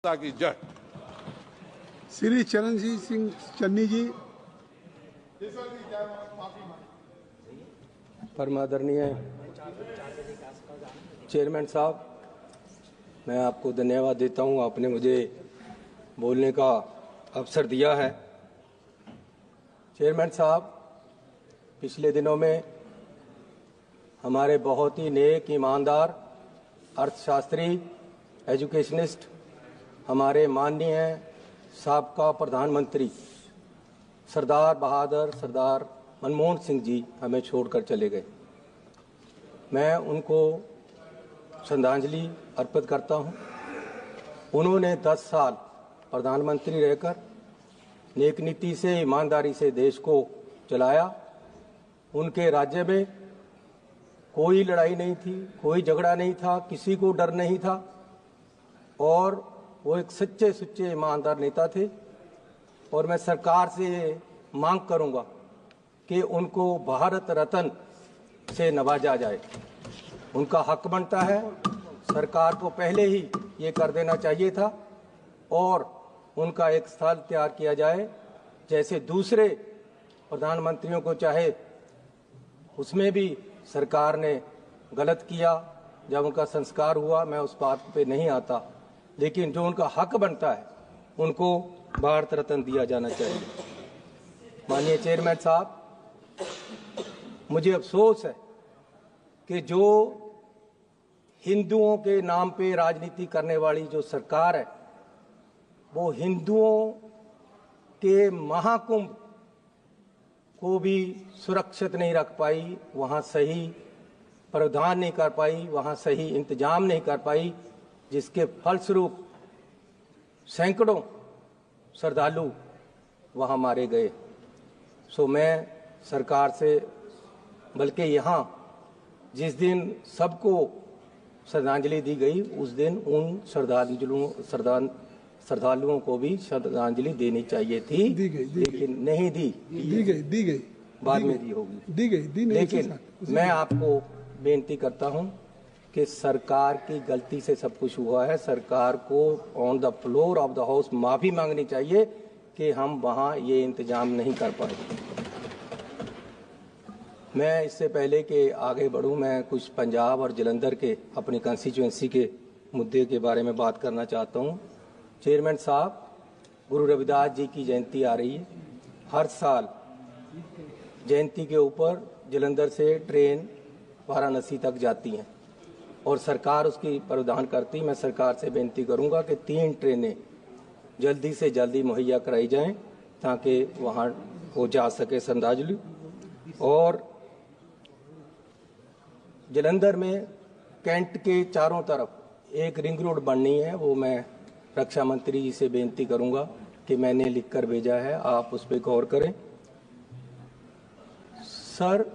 की जय। श्री चरणजीत सिंह चन्नी जी। परमादरणीय चेयरमैन साहब, मैं आपको धन्यवाद देता हूं, आपने मुझे बोलने का अवसर दिया है। चेयरमैन साहब, पिछले दिनों में हमारे बहुत ही नेक, ईमानदार अर्थशास्त्री, एजुकेशनिस्ट, हमारे माननीय साबका प्रधानमंत्री सरदार बहादुर सरदार मनमोहन सिंह जी हमें छोड़कर चले गए। मैं उनको श्रद्धांजलि अर्पित करता हूं। उन्होंने 10 साल प्रधानमंत्री रहकर नेक नीति से, ईमानदारी से देश को चलाया। उनके राज्य में कोई लड़ाई नहीं थी, कोई झगड़ा नहीं था, किसी को डर नहीं था और वो एक सच्चे सुच्चे ईमानदार नेता थे। और मैं सरकार से मांग करूंगा कि उनको भारत रत्न से नवाजा जाए। उनका हक बनता है, सरकार को पहले ही ये कर देना चाहिए था और उनका एक स्थल तैयार किया जाए, जैसे दूसरे प्रधानमंत्रियों को चाहे उसमें भी सरकार ने गलत किया। जब उनका संस्कार हुआ, मैं उस बात पे नहीं आता, लेकिन जो उनका हक बनता है उनको भारत रत्न दिया जाना चाहिए। माननीय चेयरमैन साहब, मुझे अफसोस है कि जो हिंदुओं के नाम पे राजनीति करने वाली जो सरकार है, वो हिंदुओं के महाकुंभ को भी सुरक्षित नहीं रख पाई, वहाँ सही प्रावधान नहीं कर पाई, वहाँ सही इंतजाम नहीं कर पाई, जिसके फलस्वरूप सैकड़ों श्रद्धालु वहाँ मारे गए। सो मैं सरकार से, बल्कि यहाँ जिस दिन सबको श्रद्धांजलि दी गई, उस दिन उन श्रद्धालुओं को भी श्रद्धांजलि देनी चाहिए थी, लेकिन नहीं दी गई, बाद में दी होगी। लेकिन मैं आपको बेनती करता हूँ कि सरकार की गलती से सब कुछ हुआ है। सरकार को on the floor of the house माफी मांगनी चाहिए कि हम वहाँ ये इंतजाम नहीं कर पाए। मैं इससे पहले कि आगे बढ़ूं, मैं कुछ पंजाब और जलंधर के अपनी कंस्टिट्यूएंसी के मुद्दे के बारे में बात करना चाहता हूं। चेयरमैन साहब, गुरु रविदास जी की जयंती आ रही है। हर साल जयंती के ऊपर जलंधर से ट्रेन वाराणसी तक जाती हैं और सरकार उसकी प्रावधान करती। मैं सरकार से बेनती करूंगा कि 3 ट्रेनें जल्दी से जल्दी मुहैया कराई जाएं ताकि वहां हो जा सके श्रद्धांजलि। और जलंधर में कैंट के चारों तरफ एक रिंग रोड बननी है, वो मैं रक्षा मंत्री जी से बेनती करूंगा कि मैंने लिखकर भेजा है, आप उस पर गौर करें। सर,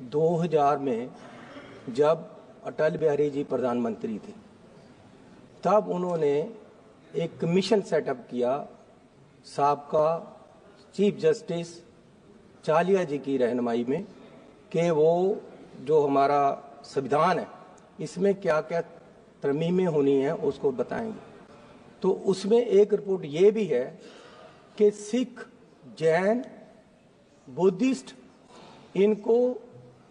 2000 में जब अटल बिहारी जी प्रधानमंत्री थे, तब उन्होंने एक कमीशन सेटअप किया साबका चीफ जस्टिस चालिया जी की रहनुमाई में कि वो जो हमारा संविधान है इसमें क्या क्या तरमीमें होनी है उसको बताएंगे। तो उसमें एक रिपोर्ट ये भी है कि सिख, जैन, बुद्धिस्ट, इनको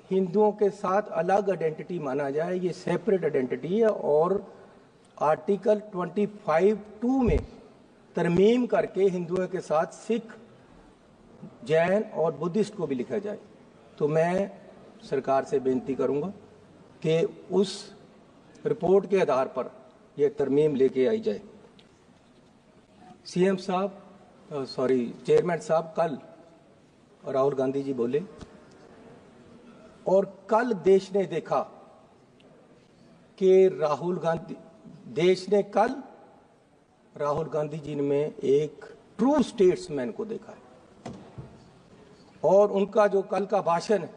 हिंदुओं के साथ अलग आइडेंटिटी माना जाए, ये सेपरेट आइडेंटिटी है। और आर्टिकल 25(2) में तरमीम करके हिंदुओं के साथ सिख, जैन और बुद्धिस्ट को भी लिखा जाए। तो मैं सरकार से बेनती करूंगा कि उस रिपोर्ट के आधार पर यह तरमीम लेके आई जाए। सीएम साहब, चेयरमैन साहब, कल राहुल गांधी जी बोले और कल देश ने देखा कि राहुल गांधी जी में एक ट्रू स्टेट्समैन को देखा है। और उनका जो कल का भाषण है,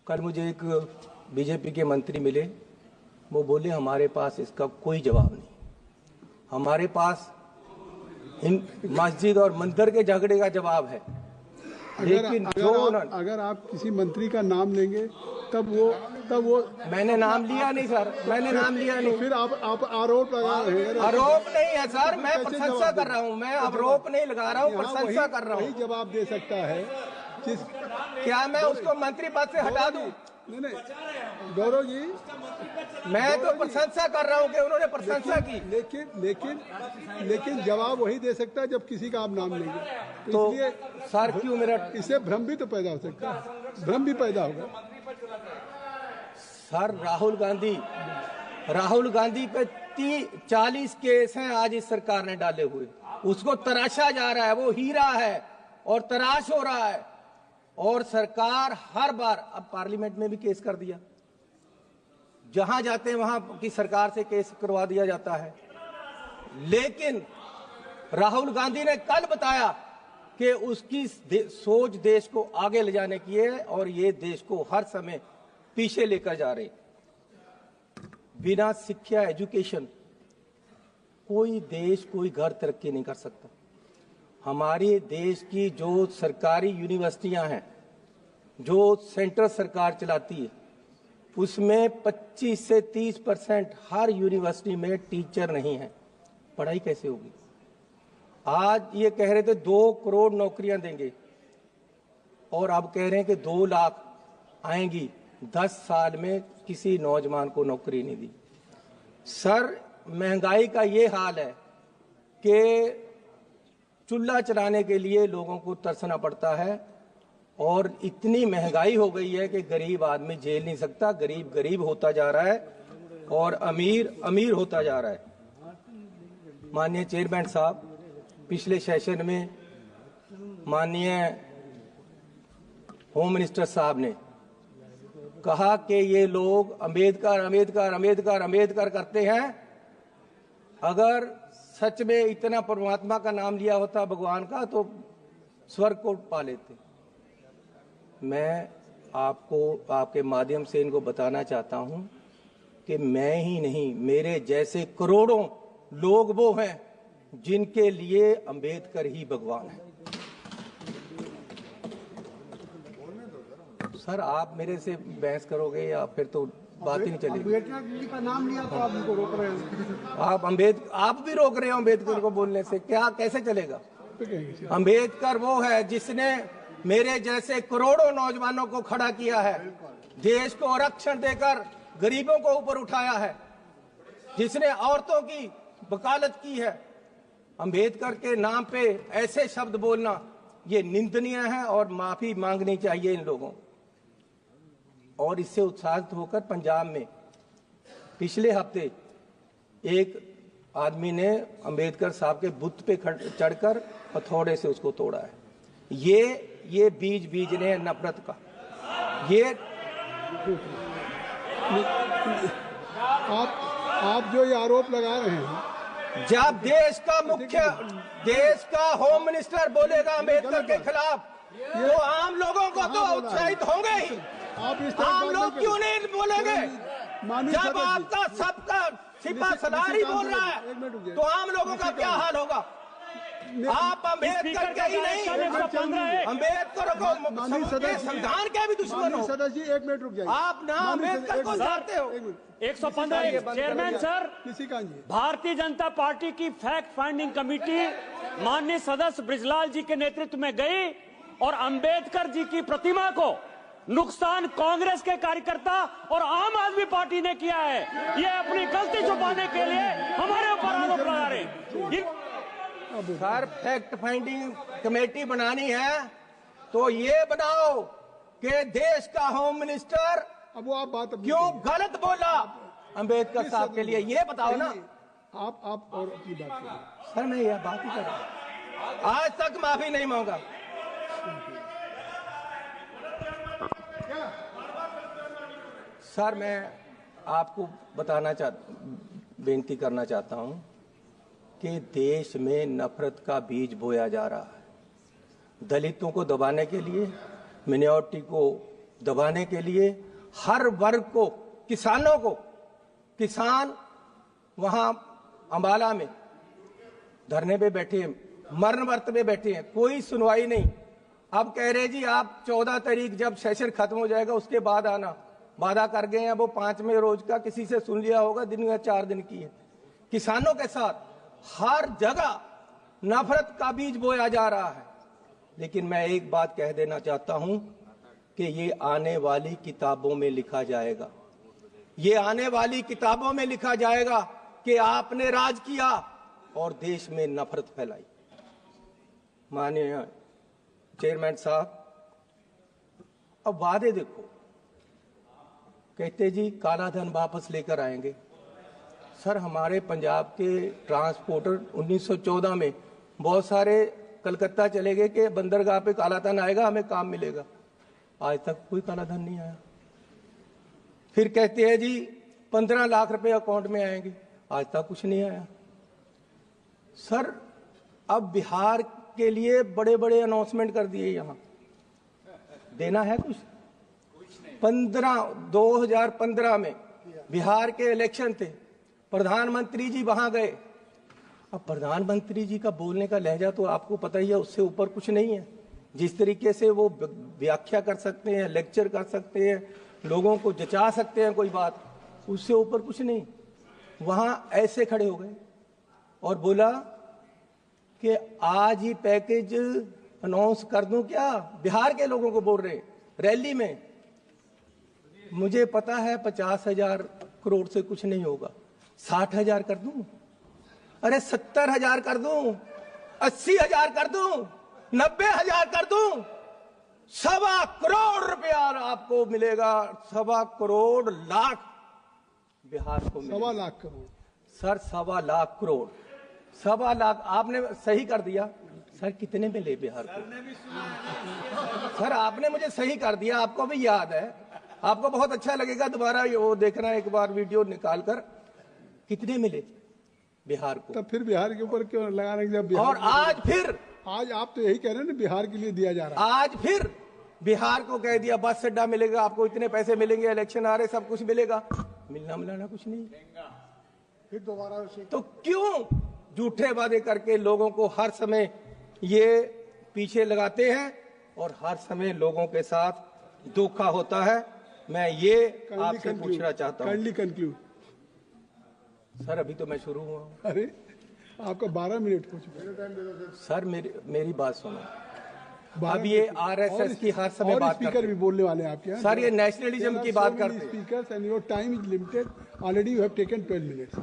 कल मुझे एक बीजेपी के मंत्री मिले, वो बोले हमारे पास इसका कोई जवाब नहीं, हमारे पास मस्जिद और मंदिर के झगड़े का जवाब है, लेकिन जो अगर आप किसी मंत्री का नाम लेंगे तब वो मैंने नाम लिया नहीं सर, मैंने नाम लिया नहीं। तो फिर आप आरोप लगा रहे हैं। आरोप नहीं है सर, मैं कैसे प्रशंसा जवाब कर रहा हूँ, मैं आरोप नहीं लगा रहा हूँ, प्रशंसा कर रहा वही हूँ। जवाब दे सकता है क्या मैं उसको मंत्री पद से हटा दूं? नहीं गौरव जी, मैं तो प्रशंसा कर रहा हूँ कि उन्होंने प्रशंसा की। लेकिन जवाब वही दे सकता है जब किसी का आप नाम लेंगे। तो इसलिए सर क्यों मेरा इससे भ्रम भी तो पैदा हो सकता है, भ्रम भी पैदा होगा। सर राहुल गांधी पे 40 केस हैं आज इस सरकार ने डाले हुए, उसको तराशा जा रहा है, वो हीरा है और तराश हो रहा है। और सरकार हर बार, अब पार्लियामेंट में भी केस कर दिया, जहां जाते हैं वहां की सरकार से केस करवा दिया जाता है। लेकिन राहुल गांधी ने कल बताया कि उसकी सोच देश को आगे ले जाने की है और ये देश को हर समय पीछे लेकर जा रहे। बिना शिक्षा, एजुकेशन कोई देश, कोई घर तरक्की नहीं कर सकता। हमारे देश की जो सरकारी यूनिवर्सिटियां हैं, जो सेंट्रल सरकार चलाती है, उसमें 25 से 30% हर यूनिवर्सिटी में टीचर नहीं है। पढ़ाई कैसे होगी? आज ये कह रहे थे 2 करोड़ नौकरियां देंगे और अब कह रहे हैं कि 2 लाख आएंगी। 10 साल में किसी नौजवान को नौकरी नहीं दी। सर, महंगाई का ये हाल है कि चूल्हा चलाने के लिए लोगों को तरसना पड़ता है और इतनी महंगाई हो गई है कि गरीब आदमी झेल नहीं सकता। गरीब गरीब होता जा रहा है और अमीर अमीर होता जा रहा है। माननीय चेयरमैन साहब, पिछले सेशन में माननीय होम मिनिस्टर साहब ने कहा कि ये लोग अंबेडकर अंबेडकर अंबेडकर अंबेडकर करते हैं। अगर सच में इतना परमात्मा का नाम लिया होता, भगवान का, तो स्वर्ग को पा लेते। मैं आपको आपके माध्यम से इनको बताना चाहता हूं कि मैं ही नहीं, मेरे जैसे करोड़ों लोग वो हैं जिनके लिए अंबेडकर ही भगवान है। सर, आप मेरे से बहस करोगे या फिर तो बात ही नहीं चलेगी। अम्बेडकर जी का नाम लिया तो आप उनको रोक रहे हैं। आप भी रोक रहे हो अम्बेडकर को बोलने से, क्या कैसे चलेगा? अम्बेडकर वो है जिसने मेरे जैसे करोड़ों नौजवानों को खड़ा किया है, देश को आरक्षण देकर गरीबों को ऊपर उठाया है, जिसने औरतों की वकालत की है। अम्बेडकर के नाम पे ऐसे शब्द बोलना ये निंदनीय है और माफी मांगनी चाहिए इन लोगों। और इससे उत्साहित होकर पंजाब में पिछले हफ्ते एक आदमी ने अम्बेडकर साहब के बुत पे चढ़कर हथौड़े से उसको तोड़ा है। ये बीज ने नफरत का। ये आप जो ये आरोप लगा रहे हैं, जब देश का होम मिनिस्टर बोलेगा अम्बेडकर के खिलाफ, तो आम लोगों को तो उत्साहित होंगे ही। आम लोग क्यों नहीं बोलेंगे? जब आपका सबका सिपा सलार ही बोल रहा है तो आम लोगों का क्या हाल होगा? आप अम्बेडकर के ही नहीं, अम्बेडकर को संविधान के भी दुश्मन हो। सदस्य जी, 1 मिनट रुक जाइए। आप ना अम्बेडकर को चाहते हो। 115 chairman sir, Bharatiya Janata party की फैक्ट फाइंडिंग कमेटी माननीय सदस्य ब्रिजलाल जी के नेतृत्व में गई और अंबेडकर जी की प्रतिमा को नुकसान कांग्रेस के कार्यकर्ता और आम आदमी पार्टी ने किया है। ये अपनी गलती छुपाने के लिए हमारे ऊपर आरोप लगा रहे हैं। सर, फैक्ट फाइंडिंग कमेटी बनानी है तो ये बनाओ कि देश का होम मिनिस्टर अब वो आप बात क्यों गलत बोला अंबेडकर साहब के लिए, ये बताओ ना। आप और अपनी बात करें। सर, मैं यह बात ही कर रहा हूं, आज तक माफी नहीं मांगा। सर, मैं आपको बेनती करना चाहता हूं कि देश में नफरत का बीज बोया जा रहा है। दलितों को दबाने के लिए, मिनॉरिटी को दबाने के लिए, हर वर्ग को, किसानों को, किसान वहां अंबाला में धरने पे बैठे हैं, मरण वर्त में बैठे हैं, कोई सुनवाई नहीं। अब कह रहे जी आप 14 तारीख जब सेशन खत्म हो जाएगा उसके बाद आना। वादा कर गए हैं, वो 5वें रोज का किसी से सुन लिया होगा, दिन या 4 दिन की है। किसानों के साथ हर जगह नफरत का बीज बोया जा रहा है। लेकिन मैं एक बात कह देना चाहता हूं कि ये आने वाली किताबों में लिखा जाएगा, ये आने वाली किताबों में लिखा जाएगा कि आपने राज किया और देश में नफरत फैलाई। माननीय चेयरमैन साहब, अब वादे देखो, कहते जी काला धन वापस लेकर आएंगे। सर हमारे पंजाब के ट्रांसपोर्टर 1914 में बहुत सारे कलकत्ता चले गए कि बंदरगाह पे काला धन आएगा, हमें काम मिलेगा। आज तक कोई काला धन नहीं आया। फिर कहते हैं जी 15 लाख रुपए अकाउंट में आएंगे, आज तक कुछ नहीं आया। सर अब बिहार के लिए बड़े बड़े अनाउंसमेंट कर दिए, यहां देना है कुछ 2015 में बिहार के इलेक्शन थे, प्रधानमंत्री जी वहां गए। अब प्रधानमंत्री जी का बोलने का लहजा तो आपको पता ही है, उससे ऊपर कुछ नहीं है। जिस तरीके से वो व्याख्या कर सकते हैं, लेक्चर कर सकते हैं, लोगों को जचा सकते हैं कोई बात, उससे ऊपर कुछ नहीं। वहां ऐसे खड़े हो गए और बोला कि आज ही पैकेज अनाउंस कर दूं क्या। बिहार के लोगों को बोल रहे रैली में। मुझे पता है 50,000 करोड़ से कुछ नहीं होगा, 60,000 कर दूं, अरे 70,000 कर दूं, 80,000 कर दूं, 90,000 कर दूं, 1.25 करोड़ रुपया आपको मिलेगा। 1.25 करोड़ लाख बिहार को मिलेगा। 1.25 लाख करोड़ सर, 1.25 लाख करोड़, 1.25 लाख आपने सही कर दिया। सर कितने मिले बिहार को? सर आपने मुझे सही कर दिया, आपको भी याद है, आपको बहुत अच्छा लगेगा दोबारा वो देखना एक बार वीडियो निकाल कर। कितने मिले बिहार को? तब फिर बिहार के ऊपर क्यों लगा रहे हैं जब बिहार और आज फिर, आज आप तो यही कह रहे हैं ना बिहार के लिए दिया जा रहा है। आज फिर बिहार को कह दिया बस अड्डा मिलेगा आपको, इतने पैसे मिलेंगे, इलेक्शन आ रहे, सब कुछ मिलेगा। मिलना मिलाना कुछ नहीं। फिर दोबारा तो क्यों झूठे वादे करके लोगों को हर समय ये पीछे लगाते हैं और हर समय लोगों के साथ धोखा होता है। मैं ये आपसे पूछना चाहता हूँ। Kindly conclude. सर अभी तो मैं शुरू हुआ हूँ। अरे आपका 12 मिनट हो चुके। सर मेरी बात सुनो। अब ये आरएसएस की हर समय बात करते स्पीकर भी बोलने वाले हैं आपके यहाँ। सर ये नेशनलिज्म की बात करते हैं। Speakers and your time is limited, already you have taken 12 minutes.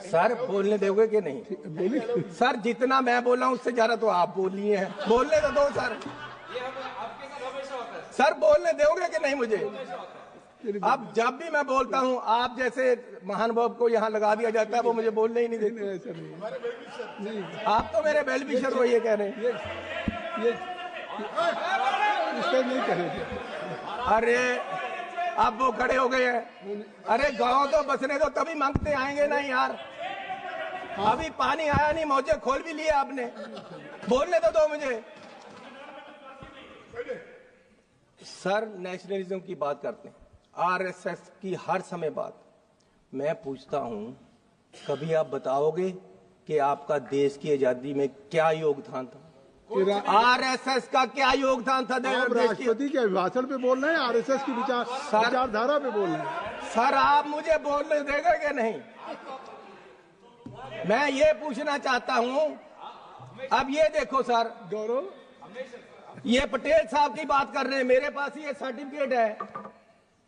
Sir बोलने दोगे कि नहीं? बोलिए। सर जितना मैं बोला हूँ उससे ज्यादा तो आप बोल लिए हैं, बोलने तो दो सर। सर बोलने दोगे कि नहीं मुझे? अब जब भी मैं बोलता हूँ आप जैसे महानुभाव को यहाँ लगा दिया जाता है, वो मुझे बोलने ही नहीं देते। ऐसा नहीं, आप तो मेरे वेल विशर हो ये कह रहे हैं। ये इस पर नहीं कह रहे थे। अरे अब वो खड़े हो गए हैं। अरे गांव तो बसने दो, तभी मांगते आएंगे ना यार। अभी पानी आया नहीं, मौजे खोल भी लिए आपने, बोलने तो दो मुझे। सर नेशनलिज्म की बात करते हैं, आरएसएस की हर समय बात। मैं पूछता हूं, कभी आप बताओगे कि आपका देश की आजादी में क्या योगदान था? आरएसएस का क्या योगदान था? राष्ट्रपति के अभिभाषण पे बोल रहे हैं, आरएसएस की विचारधारा पे बोल रहे हैं। सर आप मुझे बोलने देगा कि नहीं? मैं ये पूछना चाहता हूं। अब ये देखो सर, गौरव, ये पटेल साहब की बात कर रहे हैं, मेरे पास ये सर्टिफिकेट है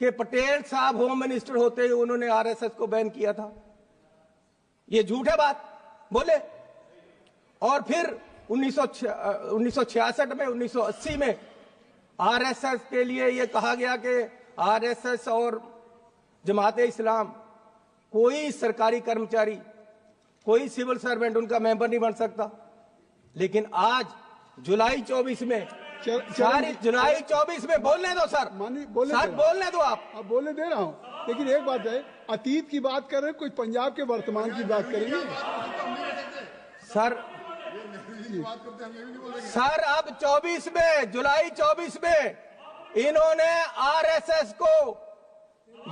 कि पटेल साहब होम मिनिस्टर होते हुए उन्होंने आरएसएस को बैन किया था। ये झूठ है बात बोले। और फिर 1966 में, 1980 में आरएसएस के लिए ये कहा गया कि आरएसएस और जमाते इस्लाम कोई सरकारी कर्मचारी, कोई सिविल सर्वेंट उनका मेंबर नहीं बन सकता। लेकिन आज जुलाई 24 में, जुलाई 24 में बोलने दो सर, सर बोलने दो आप। अब बोलने दे रहा हूं, लेकिन एक बात है, अतीत की बात कर रहे हैं, कोई पंजाब के वर्तमान की बात करेंगे सर। सर अब 24 में, जुलाई 24 में इन्होंने आरएसएस को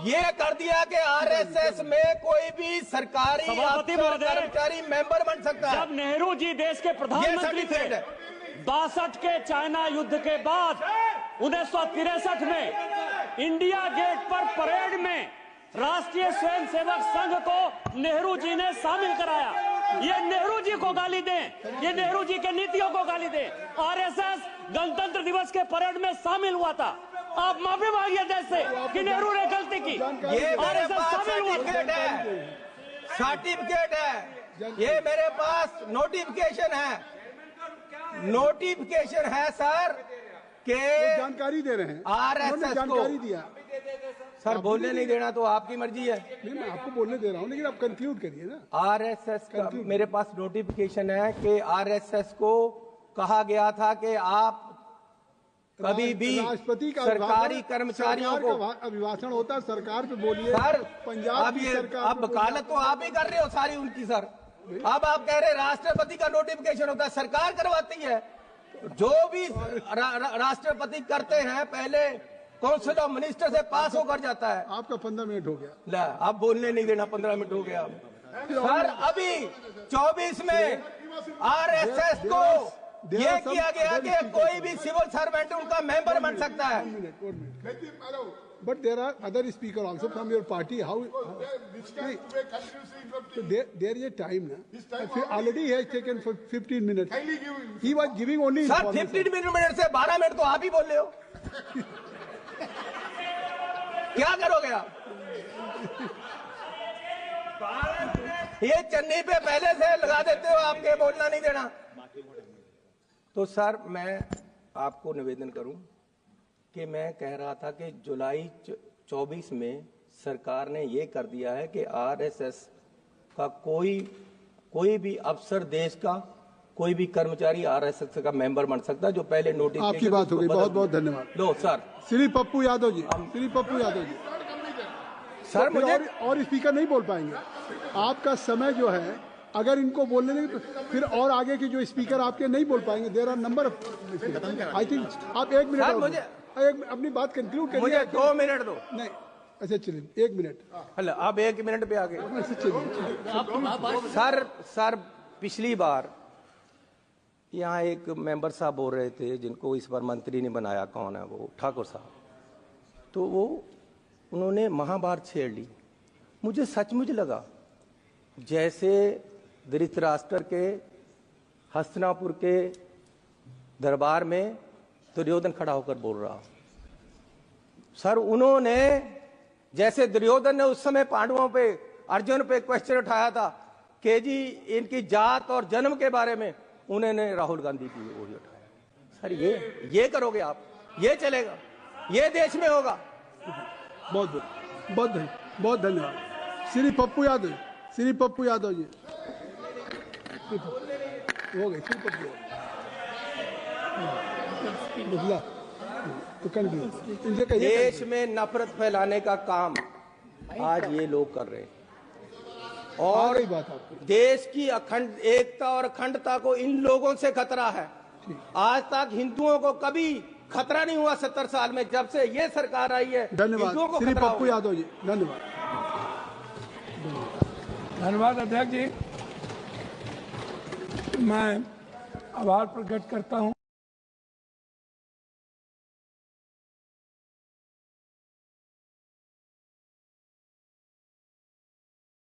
ये कर दिया कि आरएसएस में कोई भी सरकारी कर्मचारी मेंबर बन सकता है। जब नेहरू जी देश के प्रधानमंत्री थे, 62 के चाइना युद्ध के बाद 1963 में इंडिया गेट पर परेड में राष्ट्रीय स्वयंसेवक संघ को नेहरू जी ने शामिल कराया। ये नेहरू जी को गाली दें, ये नेहरू जी के नीतियों को गाली दें। आरएसएस गणतंत्र दिवस के परेड में शामिल हुआ था। आप माफी मांगिए देश से कि नेहरू ने गलती की। ये मेरे पास सर्टिफिकेट है, ये मेरे पास नोटिफिकेशन है सर के जानकारी दे रहे हैं, आरएसएस को जानकारी दिया। सर बोलने नहीं देना तो आपकी मर्जी है। नहीं, मैं आपको बोलने दे रहा हूँ, लेकिन आप कंक्लूड करिए ना। आरएसएस का मेरे पास नोटिफिकेशन है कि आरएसएस को कहा गया था कि आप कभी भी राष्ट्रपति का सरकारी कर्मचारियों को अभिभाषण होता है, सरकार पे बोलिए। सर पंजाब की सरकार अब वकालत तो आप ही कर रहे हो सारी उनकी सर। अब आप कह रहे राष्ट्रपति का नोटिफिकेशन होता है, सरकार करवाती है। जो भी राष्ट्रपति करते हैं पहले काउंसिल ऑफ मिनिस्टर से पास होकर जाता है। आपका 15 मिनट हो गया। ला आप बोलने नहीं देना, 15 मिनट हो गया। सर अभी 24 में आरएसएस को यह किया गया कि कोई भी सिविल सर्वेंट उनका मेंबर बन सकता है। But there are other speakers also from your party. How? So there is a time now. Already he has taken for 15 minutes. He was giving only. Sir 15 minute से 12 minute तो आप ही बोल रहे हो। क्या करोगे आप? ये चन्नी पे पहले से लगा देते हो, आपके बोलना नहीं देना। तो सर मैं आपको निवेदन करूं कि मैं कह रहा था कि जुलाई 24 में सरकार ने ये कर दिया है कि आरएसएस का कोई भी अफसर देश का कोई भी कर्मचारी आरएसएस का मेंबर बन सकता है, जो पहले नोटिस। आपकी बात हो गई, बहुत बहुत धन्यवाद। लो सर श्री पप्पू यादव जी, श्री पप्पू यादव जी। सर मुझे और स्पीकर नहीं बोल पाएंगे। आपका समय जो है, अगर इनको बोलने देंगे तो फिर और आगे के जो स्पीकर आपके नहीं बोल पाएंगे। There are number of, I think आप 1 मिनट मुझे अपनी बात कंक्लूड करिए। मुझे 2 मिनट दो। नहीं, अच्छा चलिए 1 मिनट। हेलो, आप 1 मिनट पे आ गए। सर पिछली बार यहाँ एक मेंबर साहब बोल रहे थे, जिनको इस बार मंत्री ने बनाया, कौन है वो, ठाकुर साहब। तो वो उन्होंने महाभारत छेड़ ली। मुझे सचमुच लगा जैसे धृतराष्ट्र के हस्तिनापुर के दरबार में दुर्योधन खड़ा होकर बोल रहा। सर उन्होंने, जैसे दुर्योधन ने उस समय पांडवों पे, अर्जुन पे क्वेश्चन उठाया था कि जी इनकी जात और जन्म के बारे में, उन्होंने राहुल गांधी की ओर उठाया। सर ये करोगे आप? ये चलेगा? ये देश में होगा? बहुत बहुत धन्यवाद। श्री पप्पू यादव, श्री पप्पू यादव जी हो गए। श्री पप्पू तो देश में नफरत फैलाने का काम आज ये लोग कर रहे हैं, और देश की अखंड एकता और अखंडता को इन लोगों से खतरा है। आज तक हिंदुओं को कभी खतरा नहीं हुआ 70 साल में, जब से ये सरकार आई है। धन्यवाद श्री पप्पू यादव जी, धन्यवाद। धन्यवाद अध्यक्ष जी, मैं आभार प्रकट करता हूं।